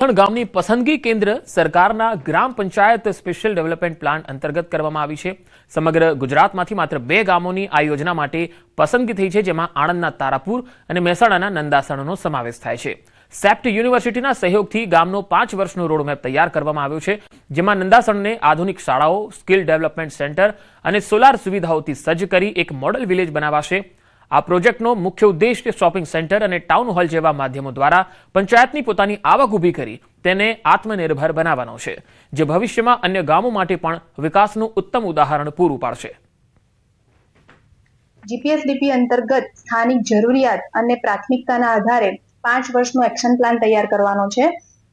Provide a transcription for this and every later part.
ગામની પસંદગી કેન્દ્ર સરકારના ગ્રામ પંચાયત સ્પેશિયલ ડેવલપમેન્ટ પ્લાન અંતર્ગત કરવામાં આવી છે। સમગ્ર ગુજરાતમાંથી માત્ર 2 ગામોની આ યોજના માટે પસંદગી થઈ છે, જેમાં આણંદના તારાપુર અને મહેસાણાના નંદાસણનો સમાવેશ થાય છે। સેપ્ટ યુનિવર્સિટીના સહયોગથી ગામનો 5 વર્ષનો રોડમેપ તૈયાર કરવામાં આવ્યો છે, જેમાં નંદાસણને આધુનિક શાળાઓ, સ્કિલ ડેવલપમેન્ટ સેન્ટર અને સોલાર સુવિધાઓથી સજ્જ કરી એક મોડલ વિલેજ બનાવાશે। આ પ્રોજેક્ટનો મુખ્ય ઉદ્દેશ્ય શોપિંગ સેન્ટર અને ટાઉન હોલ જેવા માધ્યમો દ્વારા પંચાયતની પોતાની આવક ઊભી કરી તેને આત્મનિર્ભર બનાવવાનો છે, જે ભવિષ્યમાં અન્ય ગામો માટે પણ વિકાસનું ઉત્તમ ઉદાહરણ પૂરું પાડશે। જીપીએસડીપી અંતર્ગત સ્થાનિક જરૂરિયાત અને પ્રાથમિકતાના આધારે 5 વર્ષનો એક્શન પ્લાન તૈયાર કરવાનો છે,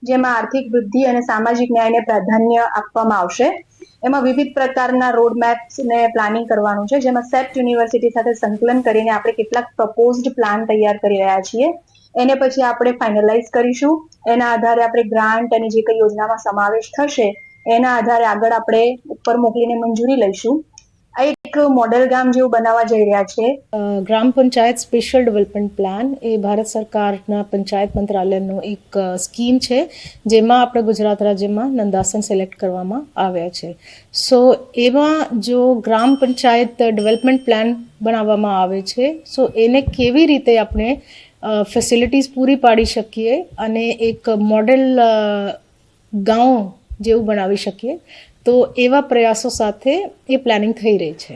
જેમાં આર્થિક વૃદ્ધિ અને સામાજિક ન્યાયને પ્રાધાન્ય આપવામાં આવશે। એમાં વિવિધ પ્રકારના રોડ મેપ્સ ને પ્લાનિંગ કરવાનું છે, જેમાં સેપ્ટ યુનિવર્સિટી સાથે સંકલન કરીને આપણે કેટલાક પ્રપોઝડ પ્લાન તૈયાર કરી રહ્યા છીએ। એને પછી આપણે ફાઇનલાઇઝ કરીશું। એના આધારે આપણે ગ્રાન્ટ અને જે કઈ યોજનામાં સમાવેશ થશે એના આધારે આગળ આપણે ઉપર મોકલીને મંજૂરી લઈશું। આ એક મોડેલ ગામ જેવું બનાવવા જઈ રહ્યા છે। ગ્રામ પંચાયત સ્પેશિયલ ડેવલપમેન્ટ પ્લાન એ ભારત સરકારના પંચાયત મંત્રાલયનો એક સ્કીમ છે, જેમાં આપણે ગુજરાત રાજ્યમાં નંદાસણ સિલેક્ટ કરવામાં આવ્યા છે। સો એમાં જો ગ્રામ પંચાયત ડેવલપમેન્ટ પ્લાન બનાવવામાં આવે છે, સો એને કેવી રીતે આપણે ફેસિલિટીઝ પૂરી પાડી શકીએ અને એક મોડેલ ગાંવ જેવું બનાવી શકીએ, તો એવા પ્રયાસો સાથે એ પ્લાનિંગ થઈ રહી છે।